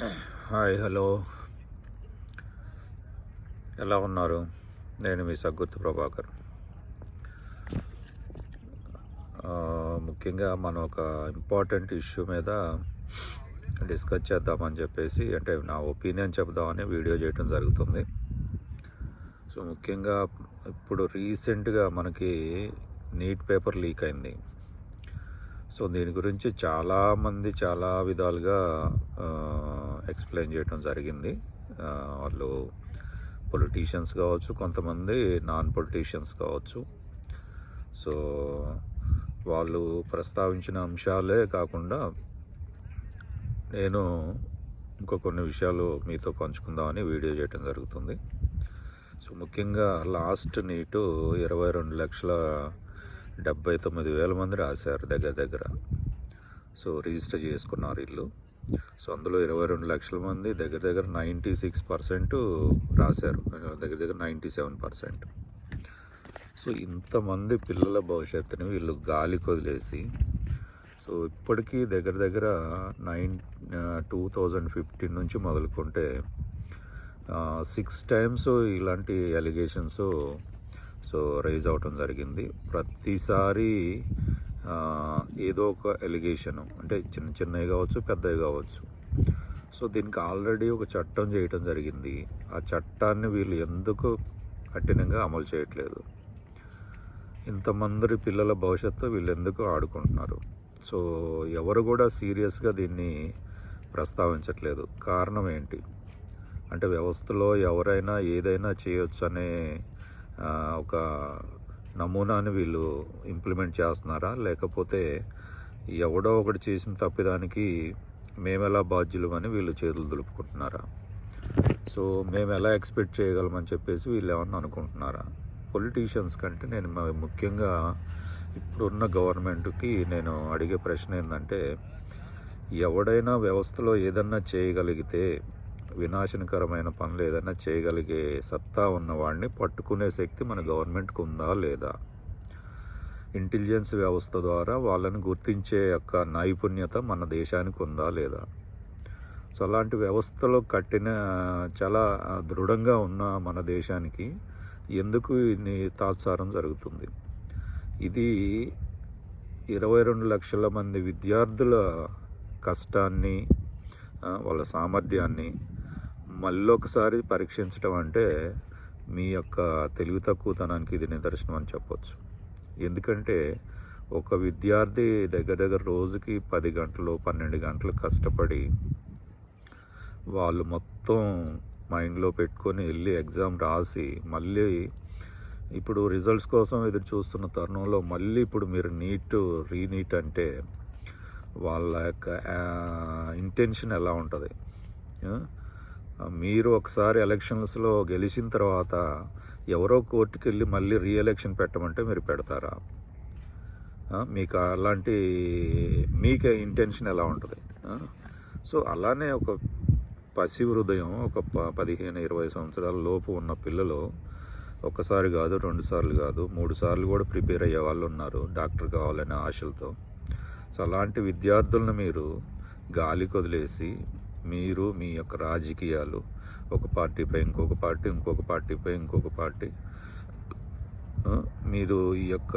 Hi, hello, ఎలా ఉన్నారు? నేను మీ సగ్గుర్తి ప్రభాకర్. ముఖ్యంగా మనం ఒక ఇంపార్టెంట్ ఇష్యూ మీద డిస్కస్ చేద్దామని చెప్పేసి, అంటే నా ఒపీనియన్ చెప్దామని వీడియో చేయడం జరుగుతుంది. సో ముఖ్యంగా ఇప్పుడు రీసెంట్గా మనకి నీట్ పేపర్ లీక్ అయింది. సో దీని గురించి చాలామంది చాలా విధాలుగా ఎక్స్ప్లెయిన్ చేయడం జరిగింది. వాళ్ళు పొలిటీషియన్స్ కావచ్చు, కొంతమంది నాన్ పొలిటీషియన్స్ కావచ్చు. సో వాళ్ళు ప్రస్తావించిన అంశాలే కాకుండా నేను కొన్ని విషయాలు మీతో పంచుకుందామని వీడియో చేయడం జరుగుతుంది. సో ముఖ్యంగా లాస్ట్ నీటు 22,79,000 మంది రాశారు దగ్గర. సో రిజిస్టర్ చేసుకున్నారు వీళ్ళు. సో అందులో 22 లక్షల మంది దగ్గర 96% రాశారు, దగ్గర 97%. సో ఇంతమంది పిల్లల భవిష్యత్తుని వీళ్ళు గాలికి వదిలేసి, సో ఇప్పటికీ దగ్గర 2015 నుంచి మొదలుకుంటే 6 టైమ్స్ ఇలాంటి అలిగేషన్స్ సో రైజ్ అవటం జరిగింది. ప్రతిసారి ఏదో ఒక ఎలిగేషను, అంటే చిన్నవి కావచ్చు, పెద్దవి కావచ్చు. సో దీనికి ఆల్రెడీ ఒక చట్టం చేయటం జరిగింది. ఆ చట్టాన్ని వీళ్ళు ఎందుకు కఠినంగా అమలు చేయట్లేదు? ఇంతమంది పిల్లల భవిష్యత్తు వీళ్ళు ఎందుకు ఆడుకుంటున్నారు? సో ఎవరు కూడా సీరియస్గా దీన్ని ప్రస్తావించట్లేదు. కారణం ఏంటి అంటే, వ్యవస్థలో ఎవరైనా ఏదైనా చేయొచ్చు అనే ఒక నమూనాని వీళ్ళు ఇంప్లిమెంట్ చేస్తున్నారా, లేకపోతే ఎవడో ఒకటి చేసిన తప్పిదానికి మేమెలా బాధ్యులమని వీళ్ళు చేతులు దులుపుకుంటున్నారా? సో మేము ఎలా ఎక్స్పెక్ట్ చేయగలమని చెప్పేసి వీళ్ళు ఏమన్నా అనుకుంటున్నారా? పొలిటీషియన్స్ కంటే నేను ముఖ్యంగా ఇప్పుడున్న గవర్నమెంట్కి నేను అడిగే ప్రశ్న ఏంటంటే, ఎవడైనా వ్యవస్థలో ఏదన్నా చేయగలిగితే, వినాశనకరమైన పనులు ఏదైనా చేయగలిగే సత్తా ఉన్నవాడిని పట్టుకునే శక్తి మన గవర్నమెంట్కి ఉందా లేదా? ఇంటెలిజెన్స్ వ్యవస్థ ద్వారా వాళ్ళని గుర్తించే యొక్క నైపుణ్యత మన దేశానికి ఉందా లేదా? సో అలాంటి వ్యవస్థలో కట్టిన చాలా దృఢంగా ఉన్న మన దేశానికి ఎందుకు ఇన్ని తాత్సారం జరుగుతుంది? ఇది 22 లక్షల మంది విద్యార్థుల కష్టాన్ని, వాళ్ళ సామర్థ్యాన్ని మళ్ళొకసారి పరీక్షించడం అంటే మీ యొక్క తెలివి తక్కువతనానికి ఇది నిదర్శనం అని చెప్పొచ్చు. ఎందుకంటే ఒక విద్యార్థి దగ్గర రోజుకి 10 గంటలు 12 గంటలు కష్టపడి వాళ్ళు మొత్తం మైండ్లో పెట్టుకొని వెళ్ళి ఎగ్జామ్ రాసి, మళ్ళీ ఇప్పుడు రిజల్ట్స్ కోసం ఎదురు చూస్తున్న తరుణంలో మళ్ళీ ఇప్పుడు మీరు రీనీట్ అంటే వాళ్ళ యొక్క ఇంటెన్షన్ ఎలా ఉంటుంది? మీరు ఒకసారి ఎలక్షన్స్లో గెలిచిన తర్వాత ఎవరో కోర్టుకు వెళ్ళి మళ్ళీ రీఎలక్షన్ పెట్టమంటే మీరు పెడతారా? మీకు అలాంటి మీకే ఇంటెన్షన్ ఎలా ఉంటుంది? సో అలానే ఒక పసి హృదయం, ఒక 15-20 సంవత్సరాల లోపు ఉన్న పిల్లలు ఒకసారి కాదు, 2 సార్లు కాదు, 3 సార్లు కూడా ప్రిపేర్ అయ్యే వాళ్ళు ఉన్నారు డాక్టర్ కావాలనే ఆశలతో. సో అలాంటి విద్యార్థులను మీరు గాలికి వదిలేసి, మీరు మీ యొక్క రాజకీయాలు, ఒక పార్టీపై ఇంకొక పార్టీ, ఇంకొక పార్టీపై ఇంకొక పార్టీ, మీరు ఈ యొక్క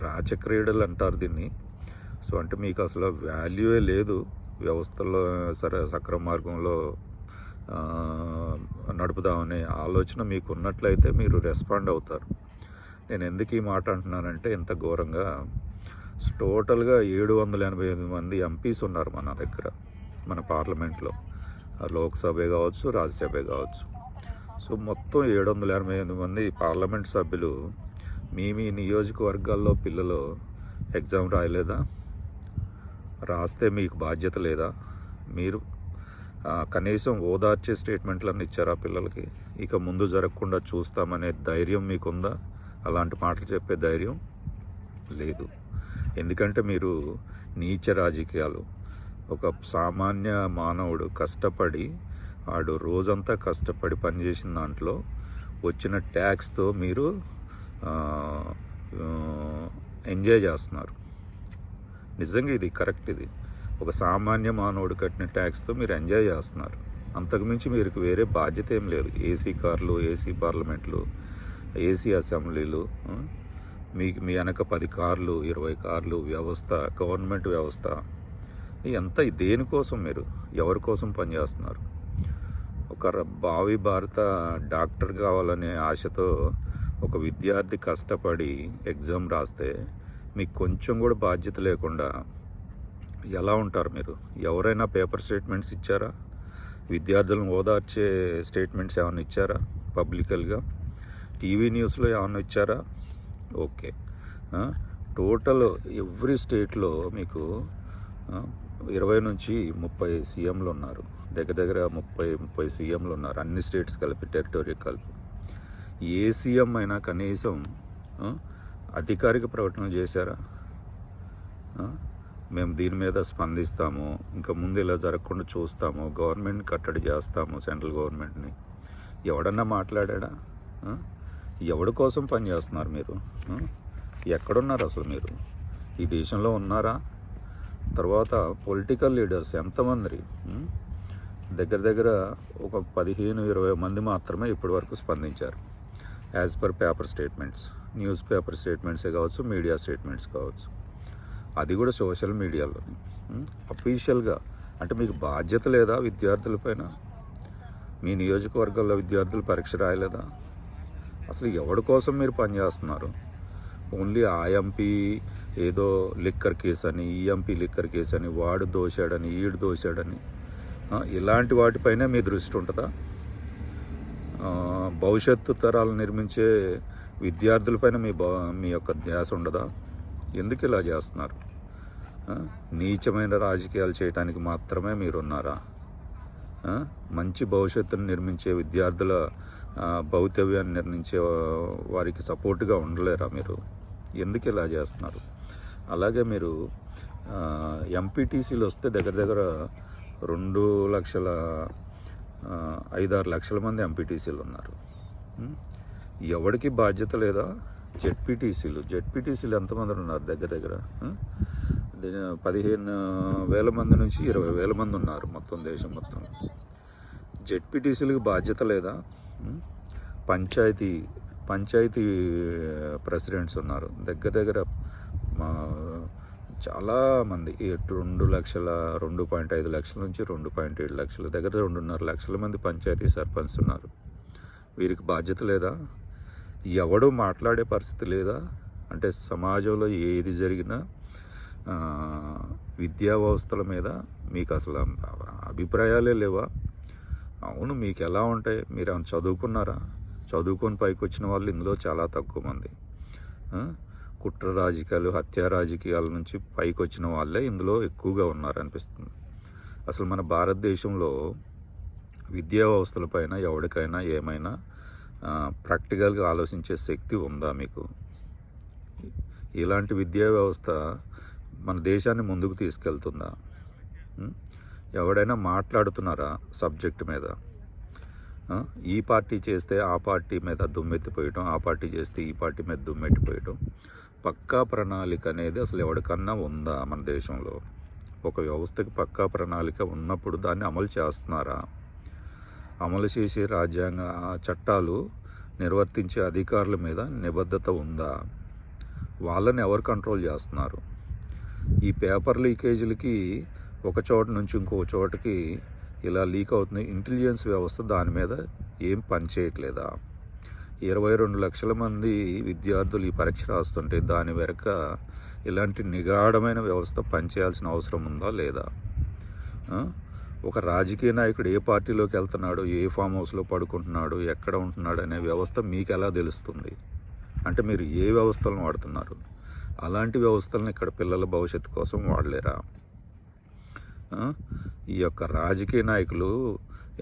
రాజక్రీడలు అంటారు దీన్ని. సో అంటే మీకు అసలు వాల్యూయే లేదు వ్యవస్థలో, సక్రమ మార్గంలో నడుపుదామనే ఆలోచన మీకు ఉన్నట్లయితే మీరు రెస్పాండ్ అవుతారు. నేను ఎందుకు ఈ మాట అంటున్నానంటే, ఇంత ఘోరంగా టోటల్గా 788 మంది ఎంపీస్ ఉన్నారు మన దగ్గర, మన పార్లమెంట్లో, లోక్సభే కావచ్చు, రాజ్యసభే కావచ్చు. సో మొత్తం 788 మంది పార్లమెంట్ సభ్యులు మీ నియోజకవర్గాల్లో పిల్లలు ఎగ్జామ్ రాయలేదా? రాస్తే మీకు బాధ్యత లేదా? మీరు కనీసం ఓదార్చే స్టేట్మెంట్లన్నీ ఇచ్చారా పిల్లలకి? ఇక ముందు జరగకుండా చూస్తామనే ధైర్యం మీకుందా? అలాంటి మాటలు చెప్పే ధైర్యం లేదు. ఎందుకంటే మీరు నీచ రాజకీయాలు, ఒక సామాన్య మానవుడు కష్టపడి, వాడు రోజంతా కష్టపడి పనిచేసిన దాంట్లో వచ్చిన ట్యాక్స్తో మీరు ఎంజాయ్ చేస్తున్నారు. నిజంగా ఇది కరెక్ట్. ఇది ఒక సామాన్య మానవుడు కట్టిన ట్యాక్స్తో మీరు ఎంజాయ్ చేస్తున్నారు. అంతకుమించి మీరు వేరే బాధ్యత ఏం లేదు. ఏసీ కార్లు, ఏసీ పార్లమెంట్లు, ఏసీ అసెంబ్లీలు, మీకు మీ వెనక 10 కార్లు, 20 కార్లు, వ్యవస్థ, గవర్నమెంట్ వ్యవస్థ, ఎంత దేనికోసం? మీరు ఎవరి కోసం పనిచేస్తున్నారు? ఒక భావి భారత డాక్టర్ కావాలనే ఆశతో ఒక విద్యార్థి కష్టపడి ఎగ్జామ్ రాస్తే మీకు కొంచెం కూడా బాధ్యత లేకుండా ఎలా ఉంటారు మీరు? ఎవరైనా పేపర్ స్టేట్మెంట్స్ ఇచ్చారా? విద్యార్థులను ఓదార్చే స్టేట్మెంట్స్ ఏమైనా ఇచ్చారా పబ్లికల్గా? టీవీ న్యూస్లో ఏమైనా ఇచ్చారా? ఓకే. టోటల్ ఎవ్రీ స్టేట్లో మీకు 20 నుంచి 30 సీఎంలు ఉన్నారు. దగ్గర 30 సీఎంలు ఉన్నారు, అన్ని స్టేట్స్ కలిపి, టెరిటోరియల్ కలిపి. ఏ సీఎం అయినా కనీసం అధికారిక ప్రకటన చేశారా? మేము దీని మీద స్పందిస్తాము, ఇంకా ముందు ఇలా జరగకుండా చూస్తాము, గవర్నమెంట్ కట్టడి చేస్తాము, సెంట్రల్ గవర్నమెంట్ని. ఎవడన్నా మాట్లాడా? ఎవడి కోసం పనిచేస్తున్నారు మీరు? ఎక్కడున్నారు అసలు మీరు? ఈ దేశంలో ఉన్నారా? తర్వాత పొలిటికల్ లీడర్స్ ఎంతమంది? దగ్గర ఒక 15-20 మంది మాత్రమే ఇప్పటి వరకు స్పందించారు, as per paper statements. News paper స్టేట్మెంట్సే కావచ్చు, మీడియా స్టేట్మెంట్స్ కావచ్చు, అది కూడా సోషల్ మీడియాలో. అఫీషియల్గా అంటే మీకు బాధ్యత లేదా విద్యార్థులపైన? మీ నియోజకవర్గాల్లో విద్యార్థులు పరీక్ష రాయలేదా? అసలు ఎవరి కోసం మీరు పనిచేస్తున్నారు? ఓన్లీ ఆ ఎంపీ ఏదో లిక్కర్ కేసు అని, ఈ ఎంపీ లిక్కర్ కేసు అని, వాడు దోశాడని, ఈడు దోశాడని, ఇలాంటి వాటిపైనే మీ దృష్టి ఉంటుందా? భవిష్యత్తు తరాలు నిర్మించే విద్యార్థులపైన మీ యొక్క ధ్యాస ఉండదా? ఎందుకు ఇలా చేస్తున్నారు? నీచమైన రాజకీయాలు చేయడానికి మాత్రమే మీరున్నారా? మంచి భవిష్యత్తును నిర్మించే విద్యార్థుల భవితవ్యాన్ని నిర్మించే వారికి సపోర్ట్గా ఉండలేరా మీరు? ఎందుకు ఇలా చేస్తున్నారు? అలాగే మీరు ఎంపీటీసీలు వస్తే దగ్గర 2,5-6 లక్షల మంది ఎంపీటీసీలు ఉన్నారు. ఎవరికి బాధ్యత లేదా? జెడ్పీటీసీలు ఎంతమంది ఉన్నారు? దగ్గర 15,000 మంది నుంచి 20,000 మంది ఉన్నారు మొత్తం దేశం మొత్తం. జెడ్పీటీసీలకు బాధ్యత లేదా? పంచాయతీ ప్రెసిడెంట్స్ ఉన్నారు దగ్గర చాలామంది. 2 లక్షల, 2.5 లక్షల నుంచి 2.7 లక్షల, దగ్గర 2.5 లక్షల మంది పంచాయతీ సర్పంచ్ ఉన్నారు. వీరికి బాధ్యత లేదా? ఎవడు మాట్లాడే పరిస్థితి లేదా? అంటే సమాజంలో ఏది జరిగినా విద్యా వ్యవస్థల మీద మీకు అసలు అభిప్రాయాలే లేవా? అవును, మీకు ఎలా ఉంటాయి? మీరు ఏమైనా చదువుకున్నారా? చదువుకొని పైకి వచ్చిన వాళ్ళు ఇందులో చాలా తక్కువ మంది. కుట్ర రాజకీయాలు, హత్యా రాజకీయాల నుంచి పైకి వచ్చిన వాళ్ళే ఇందులో ఎక్కువగా ఉన్నారనిపిస్తుంది. అసలు మన భారతదేశంలో విద్యా వ్యవస్థలపైన ఎవరికైనా ఏమైనా ప్రాక్టికల్గా ఆలోచించే శక్తి ఉందా మీకు? ఇలాంటి విద్యా వ్యవస్థ మన దేశాన్ని ముందుకు తీసుకెళ్తుందా? ఎవడైనా మాట్లాడుతున్నారా సబ్జెక్ట్ మీద? ఈ పార్టీ చేస్తే ఆ పార్టీ మీద దుమ్మెత్తిపోయటం, ఆ పార్టీ చేస్తే ఈ పార్టీ మీద దుమ్మెట్టిపోయటం. పక్కా ప్రణాళిక అనేది అసలు ఎవరికన్నా ఉందా మన దేశంలో? ఒక వ్యవస్థకి పక్కా ప్రణాళిక ఉన్నప్పుడు దాన్ని అమలు చేస్తున్నారా? అమలు చేసే రాజ్యాంగ చట్టాలు నిర్వర్తించే అధికారుల మీద నిబద్ధత ఉందా? వాళ్ళని ఎవరు కంట్రోల్ చేస్తున్నారు? ఈ పేపర్ లీకేజీలకి ఒక చోట నుంచి ఇంకో చోటకి ఇలా లీక్ అవుతుంది. ఇంటెలిజెన్స్ వ్యవస్థ దాని మీద ఏం పని చేయట్లేదా? 22 లక్షల మంది విద్యార్థులు ఈ పరీక్ష రాస్తుంటే దాని వెనక ఇలాంటి నిగాఢమైన వ్యవస్థ పనిచేయాల్సిన అవసరం ఉందా లేదా? ఒక రాజకీయ నాయకుడు ఏ పార్టీలోకి వెళ్తున్నాడు, ఏ ఫామ్ హౌస్లో పడుకుంటున్నాడు, ఎక్కడ ఉంటున్నాడు అనే వ్యవస్థ మీకు ఎలా తెలుస్తుంది? అంటే మీరు ఏ వ్యవస్థలను వాడుతున్నారు? అలాంటి వ్యవస్థలను ఇక్కడ పిల్లల భవిష్యత్తు కోసం వాడలేరా? ఈ యొక్క రాజకీయ నాయకులు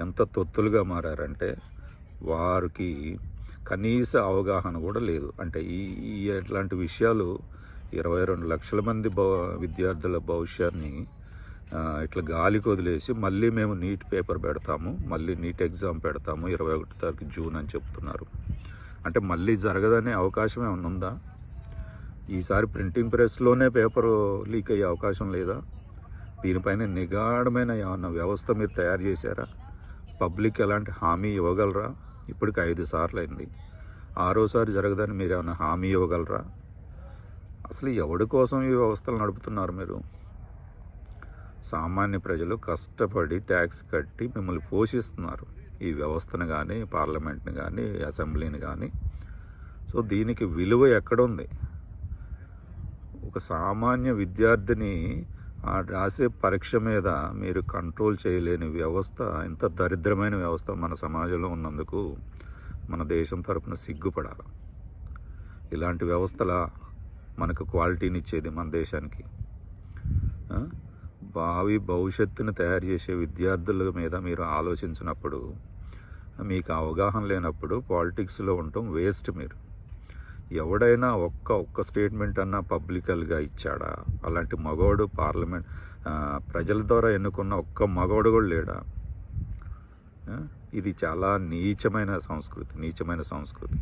ఎంత తొత్తులుగా మారారంటే వారికి కనీస అవగాహన కూడా లేదు. అంటే ఈ ఇట్లాంటి విషయాలు 22 లక్షల మంది విద్యార్థుల భవిష్యాన్ని ఇట్లా గాలికి వదిలేసి మళ్ళీ మేము నీట్ పేపర్ పెడతాము, మళ్ళీ నీట్ ఎగ్జామ్ పెడతాము 21 తారీఖు జూన్ అని చెప్తున్నారు. అంటే మళ్ళీ జరగదనే అవకాశం ఏమైనా ఉందా? ఈసారి ప్రింటింగ్ ప్రెస్లోనే పేపరు లీక్ అయ్యే అవకాశం లేదా? దీనిపైన నిగాఢమైన ఏమన్నా వ్యవస్థ మీరు తయారు చేశారా? పబ్లిక్ ఎలాంటి హామీ ఇవ్వగలరా? ఇప్పటికి 5 సార్లు అయింది. 6వసారి జరగదని మీరు ఏమైనా హామీ ఇవ్వగలరా? అసలు ఎవడి కోసం ఈ వ్యవస్థలు నడుపుతున్నారు మీరు? సామాన్య ప్రజలు కష్టపడి ట్యాక్స్ కట్టి మిమ్మల్ని పోషిస్తున్నారు, ఈ వ్యవస్థను కానీ, పార్లమెంట్ని కానీ, అసెంబ్లీని కానీ. సో దీనికి విలువ ఎక్కడుంది? ఒక సామాన్య విద్యార్థిని రాసే పరీక్ష మీద మీరు కంట్రోల్ చేయలేని వ్యవస్థ, ఇంత దరిద్రమైన వ్యవస్థ మన సమాజంలో ఉన్నందుకు మన దేశం తరపున సిగ్గుపడాలి. ఇలాంటి వ్యవస్థల మనకు క్వాలిటీని ఇచ్చేది మన దేశానికి. భావి భవిష్యత్తును తయారు చేసే విద్యార్థుల మీద మీరు ఆలోచించినప్పుడు, మీకు అవగాహన లేనప్పుడు పాలిటిక్స్లో ఉండటం వేస్ట్. మీరు ఎవడైనా ఒక్క స్టేట్మెంట్ అన్నా పబ్లికల్గా ఇచ్చాడా? అలాంటి మగవాడు పార్లమెంట్ ప్రజల ద్వారా ఎన్నుకున్న ఒక్క మగవాడు కూడా లేడా? ఇది చాలా నీచమైన సంస్కృతి.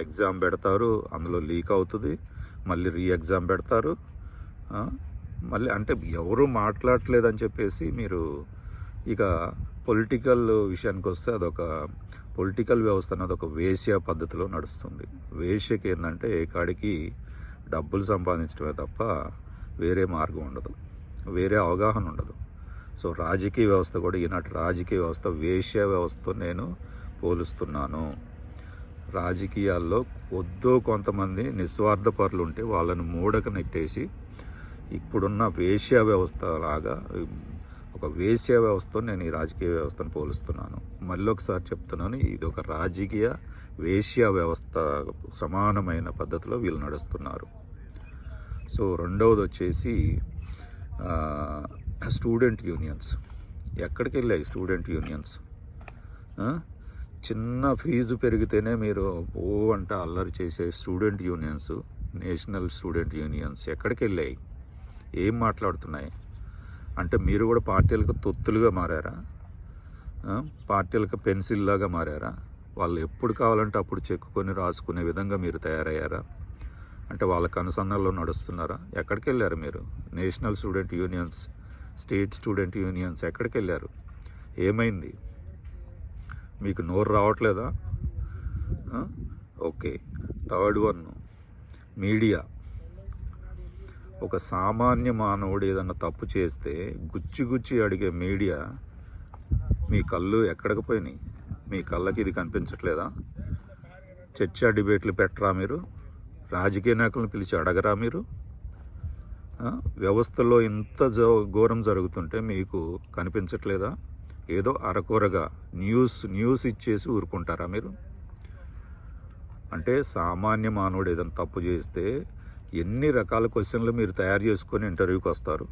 ఎగ్జామ్ పెడతారు, అందులో లీక్ అవుతుంది, మళ్ళీ ఎగ్జామ్ పెడతారు, మళ్ళీ అంటే ఎవరు మాట్లాడలేదని చెప్పేసి మీరు ఇక పొలిటికల్ విషయానికి వస్తే అదొక పొలిటికల్ వ్యవస్థ అన్నది ఒక వేశ్య పద్ధతిలో నడుస్తుంది. వేశ్యకి ఏంటంటే ఏ కాడికి డబ్బులు సంపాదించడమే తప్ప వేరే మార్గం ఉండదు, వేరే అవగాహన ఉండదు. సో రాజకీయ వ్యవస్థ కూడా ఈనాటి రాజకీయ వ్యవస్థ వేశ్య వ్యవస్థతో నేను పోలుస్తున్నాను. రాజకీయాల్లో కొంతమంది నిస్వార్థపరులు ఉంటే వాళ్ళని మూడక నెట్టేసి ఇప్పుడున్న వేశ్య వ్యవస్థ లాగా ఒక వేశ్య వ్యవస్థతో నేను ఈ రాజకీయ వ్యవస్థను పోలుస్తున్నాను. మళ్ళీ ఒకసారి చెప్తున్నాను, ఇది ఒక రాజకీయ వేశ్య వ్యవస్థ సమానమైన పద్ధతిలో వీళ్ళు నడుస్తున్నారు. సో రెండవది వచ్చేసి స్టూడెంట్ యూనియన్స్. ఎక్కడికి వెళ్ళాయి స్టూడెంట్ యూనియన్స్? చిన్న ఫీజు పెరిగితేనే మీరు అంటే అల్లరి చేసే student unions, national student unions ఎక్కడికి వెళ్ళాయి? ఏం మాట్లాడుతున్నాయి? అంటే మీరు కూడా పార్టీలకు తొత్తులుగా మారారా? పార్టీలకు పెన్సిల్లాగా మారారా? వాళ్ళు ఎప్పుడు కావాలంటే అప్పుడు చెక్కుకొని రాసుకునే విధంగా మీరు తయారయ్యారా? అంటే వాళ్ళ కనుసన్నల్లో నడుస్తున్నారా? ఎక్కడికి వెళ్ళారు మీరు? National student unions, state student unions ఎక్కడికి వెళ్ళారు? ఏమైంది? మీకు నోరు రావట్లేదా? ఓకే. Third one, media. ఒక సామాన్య మానవుడు ఏదన్నా తప్పు చేస్తే గుచ్చి అడిగే మీడియా మీ కళ్ళు ఎక్కడికి పోయినాయి? మీ కళ్ళకి ఇది కనిపించట్లేదా? చర్చా డిబేట్లు పెట్టరా మీరు? రాజకీయ నాయకులను పిలిచి అడగరా మీరు? వ్యవస్థలో ఇంత ఘోరం జరుగుతుంటే మీకు కనిపించట్లేదా? ఏదో అరకొరగా న్యూస్ ఇచ్చేసి ఊరుకుంటారా మీరు? అంటే సామాన్య మానవుడు ఏదైనా తప్పు చేస్తే ఎన్ని రకాల క్వశ్చన్లు మీరు తయారు చేసుకొని ఇంటర్వ్యూకి వస్తారు?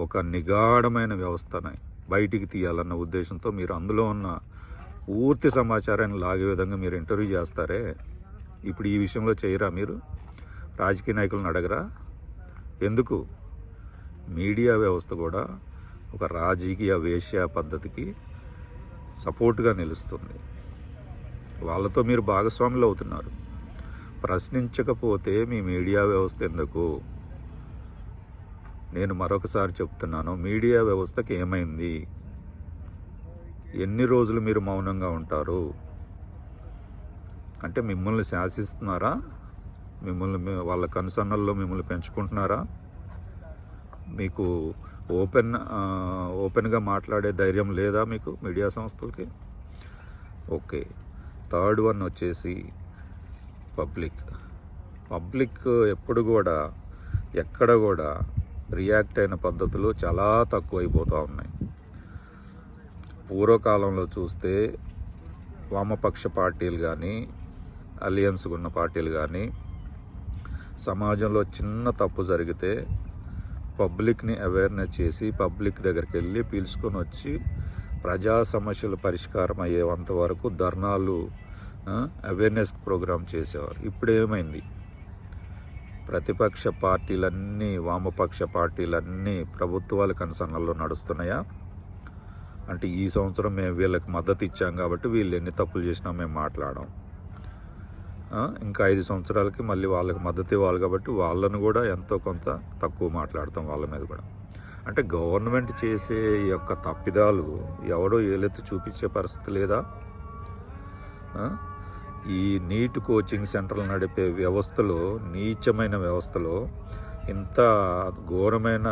ఒక నిగాఢమైన వ్యవస్థని బయటికి తీయాలన్న ఉద్దేశంతో మీరు అందులో ఉన్న పూర్తి సమాచారాన్ని లాగే విధంగా మీరు ఇంటర్వ్యూ చేస్తారే, ఇప్పుడు ఈ విషయంలో చేయరా మీరు? రాజకీయ నాయకులను అడగరా? ఎందుకు? మీడియా వ్యవస్థ కూడా ఒక రాజకీయ వేశ్య పద్ధతికి సపోర్ట్గా నిలుస్తుంది. వాళ్ళతో మీరు భాగస్వాములు అవుతున్నారు. ప్రశ్నించకపోతే మీ మీడియా వ్యవస్థ ఎందుకు? నేను మరొకసారి చెప్తున్నాను, మీడియా వ్యవస్థకి ఏమైంది? ఎన్ని రోజులు మీరు మౌనంగా ఉంటారు? అంటే మిమ్మల్ని శాసిస్తున్నారా? మిమ్మల్ని వాళ్ళ కనుసన్నల్లో మిమ్మల్ని పెంచుకుంటున్నారా? మీకు ఓపెన్గా మాట్లాడే ధైర్యం లేదా మీకు మీడియా సంస్థలకి? ఓకే. థర్డ్ వన్ వచ్చేసి పబ్లిక్ ఎప్పుడు కూడా ఎక్కడ కూడా రియాక్ట్ అయిన పద్ధతులు చాలా తక్కువైపోతూ ఉన్నాయి. పూర్వకాలంలో చూస్తే వామపక్ష పార్టీలు కానీ, అలియన్స్ ఉన్న పార్టీలు కానీ సమాజంలో చిన్న తప్పు జరిగితే పబ్లిక్ని అవేర్నెస్ చేసి పబ్లిక్ దగ్గరికి వెళ్ళి పిలుచుకొని వచ్చి ప్రజా సమస్యలు పరిష్కారం అయ్యేంత వరకు ధర్నాలు, అవేర్నెస్ ప్రోగ్రాం చేసేవారు. ఇప్పుడు ఏమైంది? ప్రతిపక్ష పార్టీలన్నీ, వామపక్ష పార్టీలన్నీ ప్రభుత్వాల కన్సర్న్లలో నడుస్తున్నాయా? అంటే ఈ సంవత్సరం మేము వీళ్ళకి మద్దతు ఇచ్చాం కాబట్టి వీళ్ళు ఎన్ని తప్పులు చేసినా మేము మాట్లాడాం. ఇంకా 5 సంవత్సరాలకి మళ్ళీ వాళ్ళకి మద్దతు ఇవ్వాలి కాబట్టి వాళ్ళను కూడా ఎంతో కొంత తక్కువ మాట్లాడతాం వాళ్ళ మీద కూడా. అంటే గవర్నమెంట్ చేసే ఈ యొక్క తప్పిదాలు ఎవడో ఏలెత్తి చూపించే పరిస్థితి లేదా? ఈ నీట్ కోచింగ్ సెంటర్లు నడిపే వ్యవస్థలో, నీచమైన వ్యవస్థలో ఇంత ఘోరమైన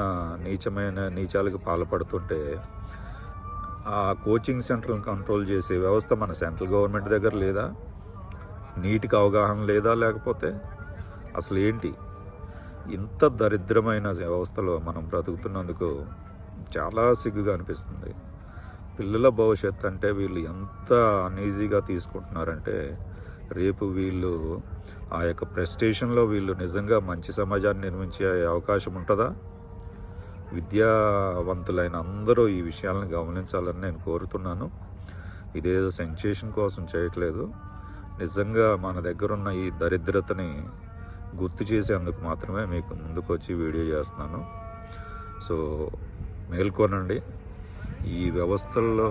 నీచాలకు పాల్పడుతుంటే ఆ కోచింగ్ సెంటర్లను కంట్రోల్ చేసే వ్యవస్థ మన సెంట్రల్ గవర్నమెంట్ దగ్గర లేదా? నీటికి అవగాహన లేదా? లేకపోతే అసలు ఏంటి? ఇంత దరిద్రమైన వ్యవస్థలో మనం బ్రతుకుతున్నందుకు చాలా సిగ్గుగా అనిపిస్తుంది. పిల్లల భవిష్యత్తు అంటే వీళ్ళు ఎంత అన్ఈజీగా తీసుకుంటున్నారంటే, రేపు వీళ్ళు ఆ యొక్క ప్రెస్టేషన్లో వీళ్ళు నిజంగా మంచి సమాజాన్ని నిర్మించే అవకాశం ఉంటుందా? విద్యావంతులైన అందరూ ఈ విషయాలను గమనించాలని నేను కోరుతున్నాను. ఇదేదో సెన్సేషన్ కోసం చేయట్లేదు. నిజంగా మన దగ్గర ఉన్న ఈ దరిద్రతని గుర్తు చేసేందుకు మాత్రమే మీకు ముందుకు వచ్చి వీడియో చేస్తున్నాను. సో మేల్కొనండి. ఈ వ్యవస్థల్లో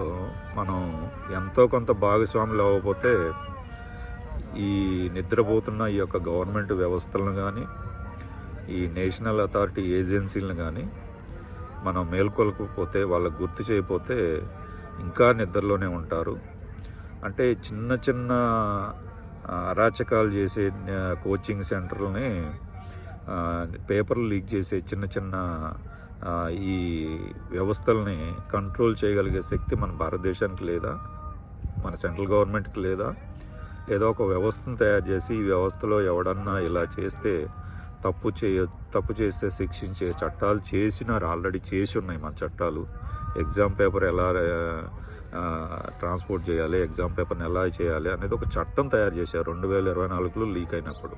మనం ఎంతో కొంత భాగస్వాములు అవ్వకపోతే ఈ నిద్రపోతున్న ఈ యొక్క గవర్నమెంట్ వ్యవస్థలను కానీ, ఈ నేషనల్ అథారిటీ ఏజెన్సీలను కానీ మనం మేల్కొల్కపోతే, వాళ్ళకు గుర్తు చేయకపోతే ఇంకా నిద్రలోనే ఉంటారు. అంటే చిన్న చిన్న అరాచకాలు చేసే కోచింగ్ సెంటర్లని, పేపర్లు లీక్ చేసే చిన్న చిన్న ఈ వ్యవస్థల్ని కంట్రోల్ చేయగలిగే శక్తి మన భారతదేశానికి లేదా? మన సెంట్రల్ గవర్నమెంట్కి లేదా? ఏదో ఒక వ్యవస్థను తయారు చేసి ఈ వ్యవస్థలో ఎవడన్నా ఇలా చేస్తే తప్పు చేస్తే శిక్షించే చట్టాలు చేసినారు, ఆల్రెడీ చేసి ఉన్నాయి మన చట్టాలు. ఎగ్జామ్ పేపర్ ఎలా ట్రాన్స్పోర్ట్ చేయాలి, ఎగ్జామ్ పేపర్ని ఎలా చేయాలి అనేది ఒక చట్టం తయారు చేశారు 2024లో లీక్ అయినప్పుడు.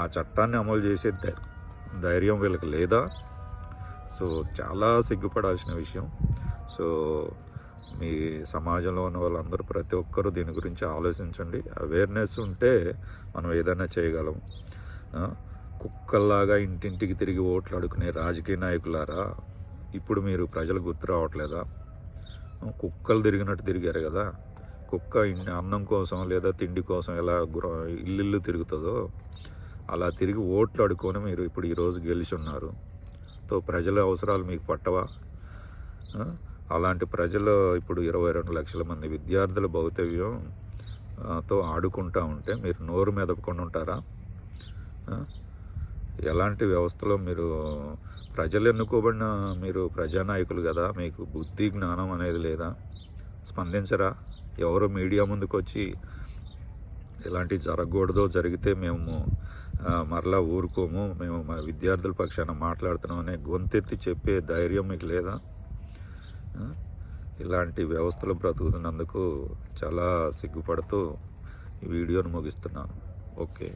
ఆ చట్టాన్ని అమలు చేసే ధైర్యం వీళ్ళకి లేదా? సో చాలా సిగ్గుపడాల్సిన విషయం. సో మీ సమాజంలో ఉన్న వాళ్ళందరూ ప్రతి ఒక్కరూ దీని గురించి ఆలోచించండి. అవేర్నెస్ ఉంటే మనం ఏదైనా చేయగలం. కుక్కల్లాగా ఇంటింటికి తిరిగి ఓట్లు అడుగునే రాజకీయ నాయకులారా, ఇప్పుడు మీరు ప్రజలు గుర్తు రావట్లేదా? కుక్కలు తిరిగినట్టు తిరిగారు కదా. కుక్క అన్నం కోసం లేదా తిండి కోసం ఎలా ఇల్లు తిరుగుతుందో అలా తిరిగి ఓట్లు అడుక్కొని మీరు ఇప్పుడు ఈరోజు గెలిచి ఉన్నారు. ప్రజల అవసరాలు మీకు పట్టవా? అలాంటి ప్రజలు ఇప్పుడు 22 లక్షల మంది విద్యార్థుల భవితవ్యంతో ఆడుకుంటూ ఉంటే మీరు నోరు మెదపకుండా ఉంటారా? ఎలాంటి వ్యవస్థలో మీరు ప్రజలు ఎన్నుకోబడిన మీరు ప్రజానాయకులు కదా, మీకు బుద్ధి జ్ఞానం అనేది లేదా? స్పందించరా? ఎవరు మీడియా ముందుకు వచ్చి ఇలాంటివి జరగకూడదో, జరిగితే మేము మరలా ఊరుకోము, మేము మా విద్యార్థుల పక్షాన మాట్లాడుతున్నాం అనే గొంతెత్తి చెప్పే ధైర్యం మీకు లేదా? ఇలాంటి వ్యవస్థలు బ్రతుకుతున్నందుకు చాలా సిగ్గుపడుతూ ఈ వీడియోను ముగిస్తున్నాను. ఓకే.